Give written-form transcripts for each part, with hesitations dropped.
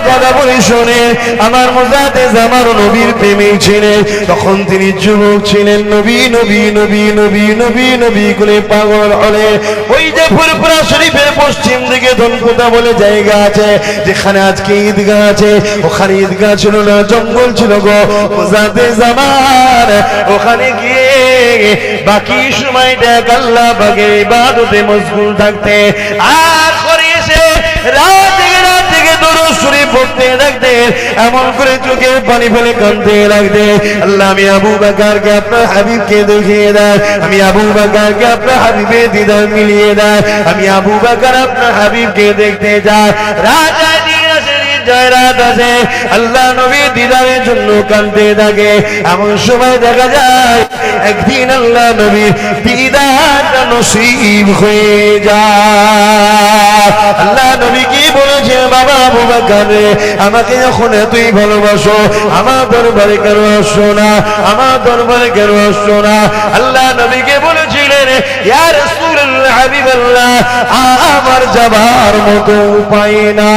কথা বলে শোনে, আমার মুজাদ্দেদ আমার নবীর প্রেমে ছিলেন। তখন তিনি যুবক ছিলেন, নবী নবী নবী নবী নবী নবী করে পাগল হলে ওই যে ফুরফুরা শরীফের পশ্চিম দিকে ধনকুটা বলে জায়গা আছে, যেখানে আজকে ঈদগাহ আছে, ওখানে ঈদগাহ ছিল না, জঙ্গল ছিল গো। মুজাদ্দেদ জামান ওখানে গিয়ে বাকি সময়টা আল্লাহ পাকের ইবাদতে মশগুল থাকতে, আর করে এসে রাত থেকে দরুদ শরীফ পড়তে লাগতেন, এমন করে চোখে পানি ফেলে কাঁদতে লাগতেন, আল্লাহ আমি আবু বকরকে আপনার হাবিবকে দেখিয়ে দেন, আমি আবু বকরকে আপনার হাবিবের দিদার মিলিয়ে দেন, আমি আবু বকর আপনার হাবিবকে দেখতে যাই। রাজা রাত আছে, আল্লাহ নবী দিদারের জন্য কাঁদতে থাকে। এমন সময় দেখা যায় একদিন আল্লাহ নবীর দিদারটা নসিব হয়ে যায়। আল্লাহ নবী কি বলেছে, বাবা আবু বকর রে, আমাকে যখন এতই ভালোবাসো আমার দরবারে কেন আসছো না, আমার দরবারে কেন আসছো না? আল্লাহ নবীকে বলেছিলেন, ইয়া রাসূলুল্লাহ হাবিবাল্লাহ, আমার যাবার মতো উপায় না,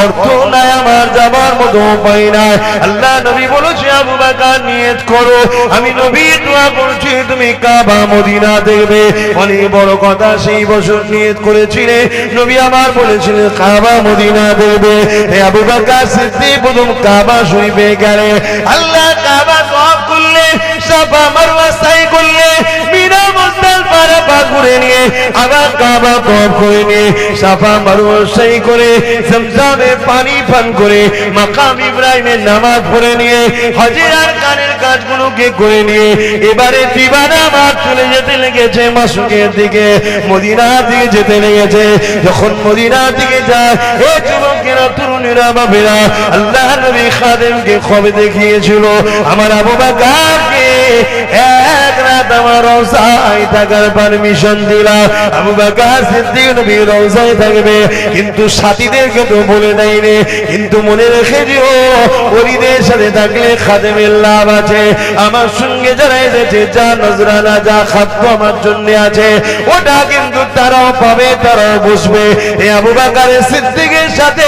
অর্থ নাই আমার যাবার মতো উপায় নাই। আল্লাহ নবী বলেছে, আবু বকর নিয়ত করো, আমি নবী দোয়া করছি তুমি কাবা মদিনা দেখবে। অনেক বড় কথা, সেই বছর নিয়ত করেছিলে, নবী আমার বলেছিলেন কাবা মদিনা দেখবে। আবু বকর সিদ্দিক প্রথম কাবা শরীফে গেলে, আল্লাহ কাবা তওয়াফ করলে, সাফা মারওয়া সাই করলে, মিনা মুজদালিফা আরাফা ঘুরে নিয়ে আবার কাবা তওয়াফ করে নিয়ে সাফা মারওয়া সাই করে জমজমে পানি পান করে মাকাম ইব্রাহিমের নামাজ পড়ে নিয়ে হজের আর কানের কাজগুলোকে করে নিয়ে এবারে দিবানা মাঠ চলে যেতে লেগেছে মাসুকের দিকে, মদিনার দিকে যেতে লেগেছে। যখন মদিনার দিকে যায়, এ যুবকেরা তরুণীরা বাবেরা, আল্লাহ নবী খাদেমকে খবর দেখিয়েছিল, আমার আবু বকরকে এক রাত আমার রওজায় থাকার পারমিশন দিলাম। আবু বকর সিদ্দিক নবী রওজায় থাকবে, কিন্তু সাথীদেরকে তো বলে দেয়নি। কিন্তু মনে রেখে দিও, ওলিদের সাথে থাকলে খাদেমের লাভ আছে। আমার সঙ্গে যারা এসেছে, যা নজরানা যা খাদ্য আমার জন্য আছে, ওটা কিন্তু তারাও পাবে, তারাও বসবে। এই আবু বকর সিদ্দিকের সাথে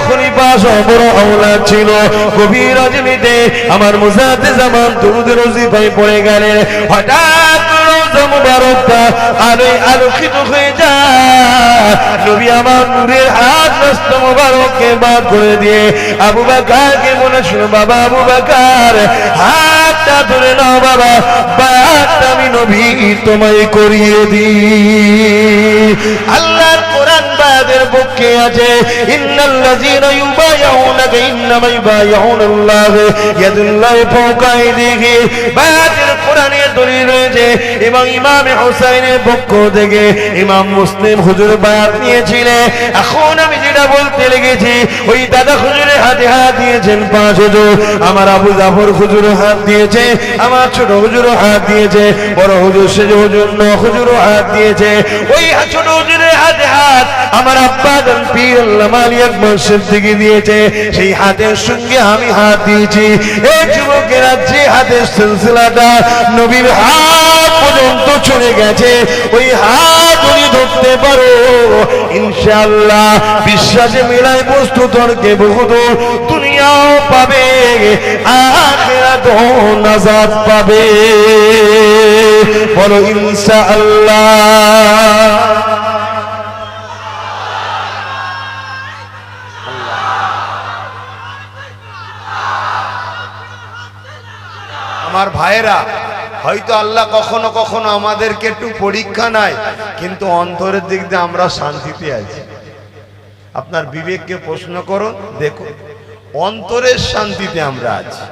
খলিফা বড় আওলাদ ছিল। গভীর রজনীতে আমার মুজাদ্দেদ জামান দুরুদের ওজিফায় পড়ে গেলেন। হঠাৎ রওজা মুবারকটা আলোকিত হয়ে যায়। নবী আমার নূরের হাত নষ্ট মুবারককে বাদ করে দিয়ে আবু বকরকে বলেছিল, বাবা আবু বকর, হাতটা ধরে নাও বাবা, বায়াতটা আমি নবী তোমায় করিয়ে দিই। আল্লাহর কোরআন বায়াতের পক্ষে আছে, ইন্নাল্লাযীনা ইউবাইউনাকা ইন্নামা ইউবাইউনাল্লাহ ইয়াদুল্লাহি ফাওকা আইদিহিম। বায়াতের কোরআনে দলিল রয়েছে এবং ইমাম হুসাইনের পক্ষ থেকে ইমাম মুসলিম হুজুর বায়াত নিয়েছিলেন। এখন আমি যেটা বলতে লেগেছি, ওই দাদা হুজুরের হাতে হাত দিয়েছেন 5 হুজুর, আমার আবু জাফর হুজুর হাত দিয়েছে, আমার ছোট হুজুর হাত দিয়েছে, বড় হুজুর সেজ হুজুর হুজুর হাত দিয়েছে। ওই ছোট হুজুরের হাতে হাত আমার আব্বা জান পীর আল্লামা আলী আকবর সিদ্দিকী দিয়েছে, সেই হাতের সঙ্গে আমি হাত দিয়েছি। এই যুবকেরা যে হাতের সিলসিলাটা নবীর হাত পর্যন্ত চলে গেছে, ওই হাত ধরে ধরতে পারো, ইনশাআল্লাহ বিশ্বাসে মিলাই বস্তু তর্কে বহুদূর, দুনিয়াও পাবে আখিরাতও নাজাত পাবে, বলো ইনশাআল্লাহ। আমার ভাইয়েরা, হয়তো আল্লাহ কখনো কখনো আমাদেরকে একটু পরীক্ষা নেয়, কিন্তু অন্তরের দিক দিয়ে আমরা শান্তিতে আছি। আপনার বিবেককে প্রশ্ন করুন, দেখুন অন্তরের শান্তিতে আমরা আছি।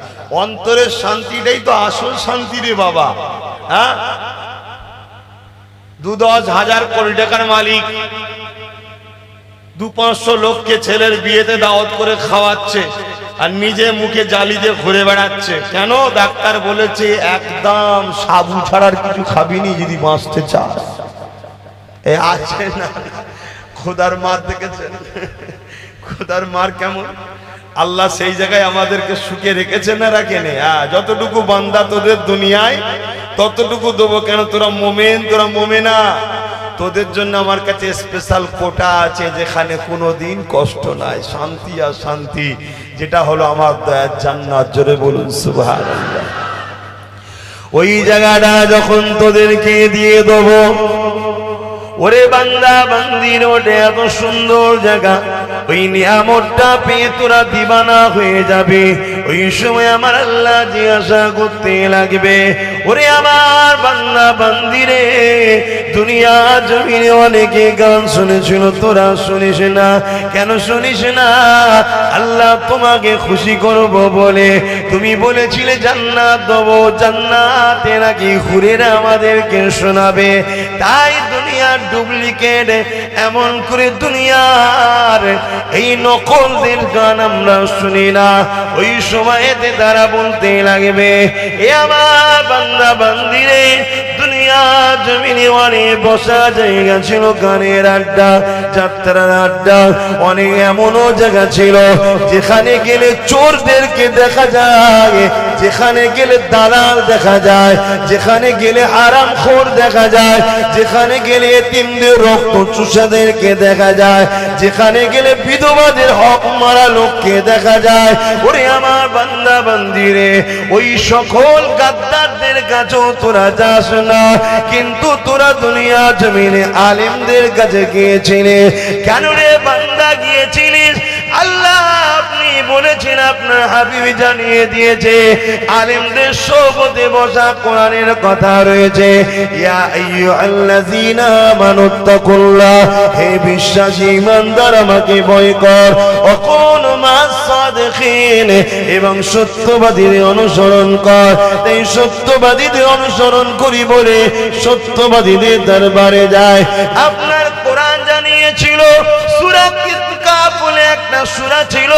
অন্তরের শান্তিটাই তো আসল শান্তি রে বাবা। হ্যাঁ, 2-10 হাজার কোটি টাকার মালিক 200-500 লোককে ছেলের বিয়েতে দাওয়াত করে খাওয়াচ্ছে, আর নিজে মুখে জালি দিয়ে ঘুরে বেড়াচ্ছে। কেন? ডাক্তার বলেছে একদম সাবু ছাড়ার কিছু খাবিনি যদি বাঁচতে চাস। এ আছে না খোদার মার দেখেছেন? খোদার মার কেমন? আল্লাহ সেই জায়গায় আমাদেরকে সুখে রেখেছে না রাখেনি? যতটুকু বান্দা তোদের দুনিয়ায় ততটুকু দেবো। কেন? তোরা মোমেন, তোরা মোমেনা। তোদের জন্য আমার কাছে স্পেশাল কোটা আছে, যেখানে কোনোদিন কষ্ট নাই, শান্তি আর শান্তি, যেটা হলো আমার দয়ার জান্নাত। জোরে বলুন সুবহানাল্লাহ। ওই জায়গাটা যখন তোদেরকে দিয়ে দেবো, ওরে বান্দা বান্দির ওটা এত সুন্দর জায়গা, ওই নিয়ামতটা পেয়ে তোরা দিবানা হয়ে যাবে। ওই সময় আমার আল্লাহ জিজ্ঞাসা করতে লাগবে, ওরে আমার বান্দা বান্দিরে, দুনিয়া জমিনে অনেকে গান শুনেছিল, তোরা শুনিস না কেন? শুনিস না? আল্লাহ তোমাকে খুশি করব বলে তুমি বলেছিলে জান্নাত দেবো, জান্নাতে নাকি হুরেরা আমাদেরকে শোনাবে। তাই দুনিয়ার ডুপ্লিকেট, এমন করে দুনিয়ার এই নকলদের গান আমরা শুনি না। ওই সময়তে তারা বলতে লাগবে, এ আমার বান্দা বান্দিরে, দুনিয়া জমিনে অনেক বসা জায়গা ছিল, গানের আড্ডা, যাত্রার আড্ডা, অনেক এমনও জায়গা ছিল যেখানে গেলে চোরদেরকে দেখা যায়, যেখানে গেলে দালাল দেখা যায়, যেখানে গেলে হারামখোর দেখা যায়, যেখানে গেলে এতিমদের রক্ত চুষাদেরকে দেখা যায়, যেখানে গেলে বিধবাদের হক মারা লোককে দেখা যায়। ওরে আমার বান্দা বান্দিরে, ওই সকল গাদ্দারদের কাছেও তোরা যাস না, কিন্তু তোরা দুনিয়া জমিনে আলেমদের কাছে গিয়েছিলে। কেন রে বান্দা গিয়েছিলিস? আল্লাহ আপনি বলেছেন, আপনার হাবিব জানিয়ে দিয়েছে, আলেমদের সোহবতে বসা কোরআনের কথা রয়েছে, ইয়া আইয়ুহাল্লাযীনা আমানুত্তাকুল্লাহ, হে বিশ্বাসী ইমানদার আমাকে ভয় কর, ওয়াকুনু মা'আস সাদিকিন, এবং সত্যবাদীদের অনুসরণ কর। তাই সত্যবাদীদের অনুসরণ করি বলে সত্যবাদীদের দরবারে যায়। আপনার কোরআন জানিয়েছিল, সূরা কিতাব বলে একটা সূরা ছিল,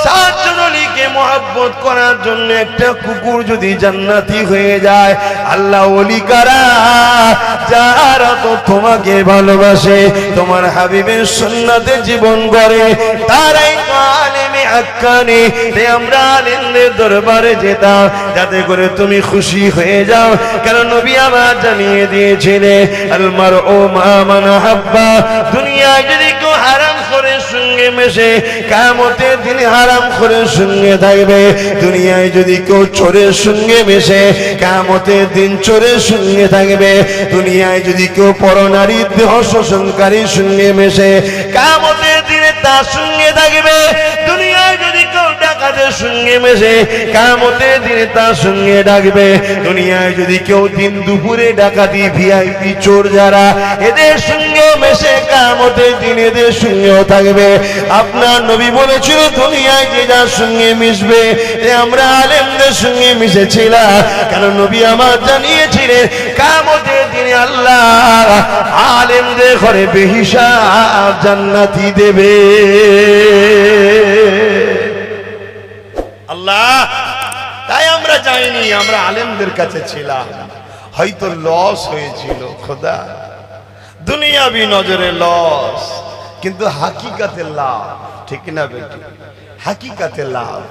7 জন ওলিকে মহব্বত করার জন্য একটা কুকুর যদি জান্নাতি হয়ে যায়, আল্লাহ ওলি কারা? যারা তো তোমাকে ভালোবাসে, তোমার হাবিবের সুন্নাতে জীবন গড়ে, তারাই আলেমে হাক্কানি। তাই আমরা আলেমদের দরবারে যেতাম যাতে করে তুমি খুশি হয়ে যাও। কারণ নবী আমার জানিয়ে দিয়েছিলেন, আল মারউ মা মান হাব্বা, দুনিয়ায় যদি কেউ হারাম করে সঙ্গে মেশে, কিয়ামতের দিন হারাম করে সঙ্গে থাকবে। দুনিয়ায় যদি কেউ চোরের সঙ্গে মেশে, কিয়ামতের দিন চোরের সঙ্গে থাকবে। দুনিয়ায় যদি কেউ পরনারীর দেহ শোষণকারীর সঙ্গে মেশে, কিয়ামতের দিনে তার সঙ্গে থাকবে। দুনিয়ায় যদি কেউ ডাকাতের সঙ্গে মেশে, কিয়ামতের দিনে তার সঙ্গে ডাকবে। দুনিয়ায় যদি কেউ দিন দুপুরে ডাকাতি, ভিআইপি চোর যারা, এদের সঙ্গেও মেশে, কিয়ামতের দিন এদের সঙ্গেও থাকবে। আপনার নবী বলেছিল, দুনিয়ায় যে যার সঙ্গে মিশবে, আমরা আলেমদের সঙ্গে মিশেছিলাম। কারণ নবী আমার জানিয়েছিলেন, কিয়ামতের দিনে আল্লাহ আলেমদের ঘরে বেহিসাব জান্নাতি দেবে। আল্লাহ, তাই আমরা যাইনি, আমরা আলেমদের কাছে ছিলাম। হয়তো লস হয়েছিল খোদা, দুনিয়াবি নজরে লস, কিন্তু হাকিকাতে লাভ। ঠিক না বেটি? হাকিকাতে লাভ।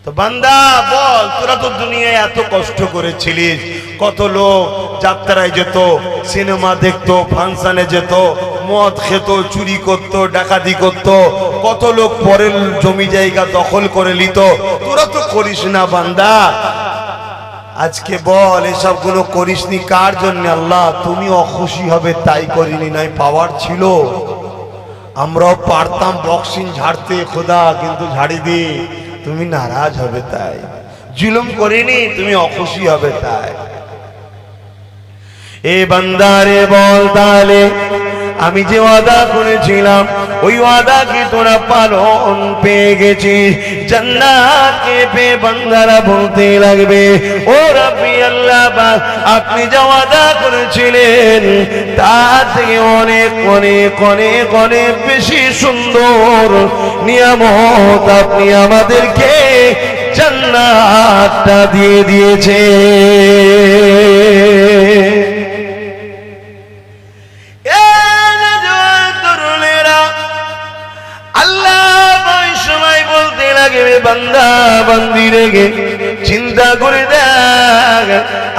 তো বান্দা বল, তোরা তো দুনিয়ায় এত কষ্ট করেছিলিস, কত লোক যাত্রায় যেত, সিনেমা দেখতো, ফাংশনে যেত, মদ খেত, চুরি করত, ডাকাতি করত, কত লোক পরের জমি জায়গা দখল করে নিত, তোরা তো করিস না বান্দা। আজকে বল, এসব গুলো করিসনি কার জন্য? আল্লাহ তুমি অখুশি হবে তাই করিনি, নাই পাওয়ার ছিল। আমরাও পারতাম বক্সিং ঝাড়তে খোদা, কিন্তু ঝাড়ি দি, তুমি নারাজ হবে তাই। জুলুম করিনি, তুমি অখুশি হবে তাই। এ বান্দারে বল, তাহলে আমি যে ওয়াদা করেছিলাম, ওই ওয়াদা কি তোরা পালন পেয়ে গেছিস? জান্নাতকে পেয়ে বান্দারা বলতে লাগবে, ও রাব্বি আল্লাহ, আপনি যে ওয়াদা করেছিলেন তার থেকে অনেক অনেক অনেক অনেক বেশি সুন্দর নিয়ামত আপনি আমাদেরকে জান্নাতটা দিয়ে দিয়েছে। বান্দা বান্দি রেগে চিন্তা করে দেখ,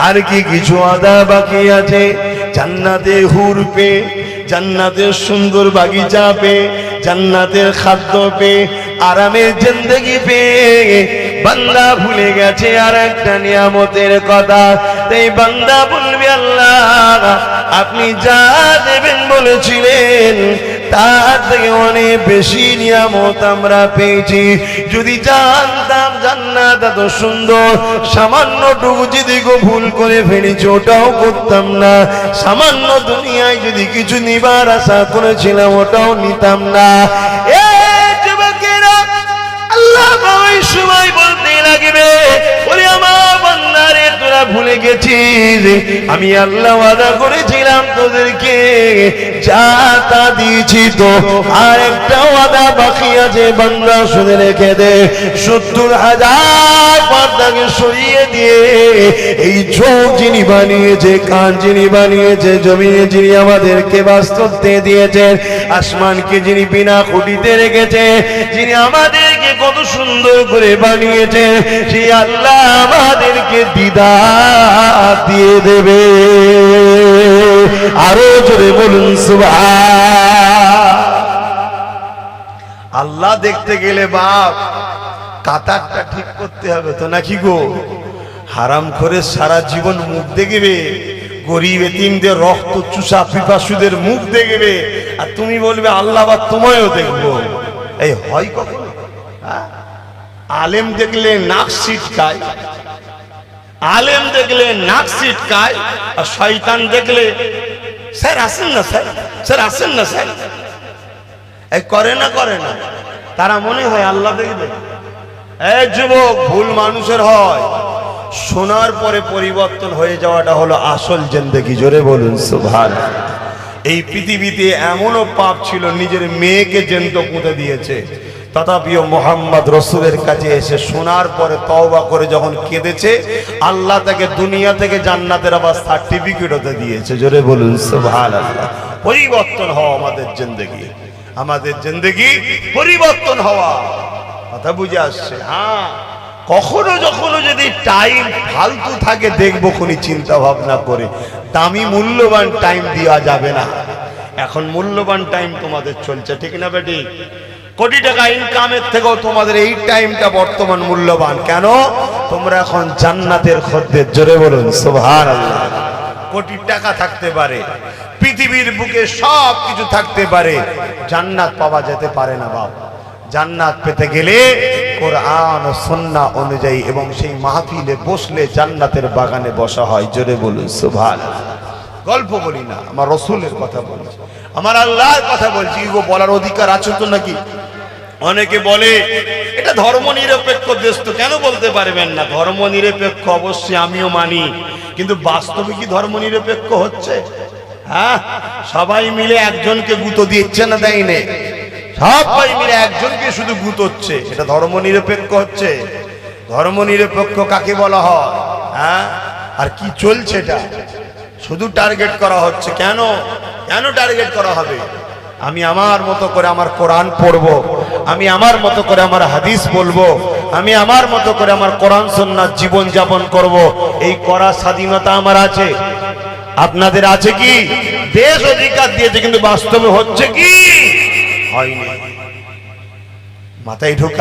আর কি কিছু আদা বাকি আছে? জান্নাতে হুর পে, জান্নাতের সুন্দর বাগিচা পে, জান্নাতের খাদ্য পে, আরামের জিন্দেগি পে বান্দা ভুলে গেছে আর একটা নিয়ামতের কথা। তাই বান্দা বলবে আল্লাহ আপনি যা দেবেন বলেছিলেন তার থেকে অনেক বেশি নিয়ামত আমরা পেয়েছি। যদি জানতাম জান্নাত এত সুন্দর, সামান্যটুকু যদি ভুল করে ফেলেছি ওটাও করতাম না। সামান্য দুনিয়ায় যদি কিছু নিবার আশা করেছিলাম ওটাও নিতাম না। আল্লাহ ওই সময় বলতে লাগবে ওরে আমার বান্দারে তোরা ভুলে গেছিস আমি আল্লাহ ওয়াদা করেছিলাম তোদেরকে যা তা দিয়েছি, তো আর একটা ওয়াদা বাকি আছে বান্দা শুনে রেখে দে। 70,000 পর্দাকে সরিয়ে দিয়ে এই চোখ যিনি বানিয়েছে, কান যিনি বানিয়েছে, জমিনে যিনি আমাদেরকে বাস্তবতে দিয়েছেন, আসমানকে যিনি বিনা খুঁটিতে রেখেছে, যিনি আমাদেরকে কত সুন্দর করে বানিয়েছে, সেই আল্লাহ আমাদেরকে দিদার দিয়ে দেবে। আরো জোরে বলুন সুবহান। আল্লাহ দেখতে গেলে বাপ কাতারটা ঠিক করতে হবে তো নাকি গো? হারাম করে সারা জীবন মুখ দেখবে, গরিব এতিমদের রক্ত চুষা পিপাসুদের মুখ দেখবে, আর তুমি বলবে আল্লাহ বা তোমায়ও দেখবো। এই হয় কখনো? আলেম দেখলে নাক ছিটকায়, আলেম দেখলে নাক ছিটকায়, আর শয়তান দেখলে স্যার আসেন না, স্যার স্যার আসেন না, স্যার এই করে না করে না। তারা মনে হয় আল্লাহ দেখবে। এই যুবক, ভুল মানুষের হয়, শোনার পরে পরিবর্তন হয়ে যাওয়াটা হলো আসল জিন্দেগি। জোরে বলুন সুবহানাল্লাহ। এই পৃথিবীতে এমনও পাপ ছিল নিজের মেয়েকে জ্যান্ত পুঁতে দিয়েছে, তথাপিও মোহাম্মদ রসুলের কাছে এসে শোনার পরে তওবা করে যখন কেঁদেছে, আল্লাহ তাকে দুনিয়া থেকে জান্নাতের আবার সার্টিফিকেট হতে দিয়েছে। জোরে বলুন সুবহানাল্লাহ। পরিবর্তন হওয়া আমাদের জিন্দেগি, আমাদের জিন্দেগি পরিবর্তন হওয়া, কথা বুঝে আসছে? হ্যাঁ, কখনো যখনো যদি টাইম ফালতু থাকে দেখবো কোনি চিন্তা ভাবনা করে, দামি মূল্যবান টাইম দেওয়া যাবে না। এখন মূল্যবান টাইম তোমাদের চলছে, ঠিক না বেটি? কোটি টাকা ইনকামের থেকেও তোমাদের এই টাইমটা বর্তমান মূল্যবান। কেন? তোমরা এখন জান্নাতের খদ্দের। জোরে বলুন সুবহানাল্লাহ। কোটি টাকা থাকতে পারে, পৃথিবীর বুকে সব কিছু থাকতে পারে, জান্নাত পাওয়া যেতে পারে না বাপ। জান্নাত পেতে গেলে কোরআন ও সুন্নাহ অনুযায়ী এবং সেই মাহফিলে বসলে জান্নাতের বাগানে বসা হয়। জোরে বলুন সুবহানাল্লাহ। গল্প বলি না, আমার রসুলের কথা বলছি, আমার আল্লাহর কথা বলছি। এগুলো বলার অধিকার আছে তো নাকি? অনেকে বলে এটা ধর্ম নিরপেক্ষ দেশ, তো কেন বলতে পারবেন না? ধর্ম নিরপেক্ষ অবশ্যই আমিও মানি, কিন্তু বাস্তবে কি ধর্ম নিরপেক্ষ হচ্ছে? হ্যাঁ, সবাই মিলে একজনকে গুঁতো দিচ্ছে না, দেয় না? সবাই মিলে একজনকে শুধু গুঁতোচ্ছে, এটা ধর্ম নিরপেক্ষ হচ্ছে? ধর্ম নিরপেক্ষ কাকে বলা হয়? হ্যাঁ, আর কি চলছে এটা? শুধু টার্গেট করা হচ্ছে। কেন কেন টার্গেট করা হবে? আমি আমার মতো করে আমার কোরআন পড়বো, আমি আমার মতো করে আমার হাদিস বলবো, আমি আমার মতো করে আমার কোরআন সুন্নাহ জীবন যাপন করব, এই করার স্বাধীনতা আমার আছে। আপনাদের আছে কি? দেশ অধিকার দিয়েছে, কিন্তু বাস্তবে হচ্ছে কি? হয়নি। মাথায় ঢোকা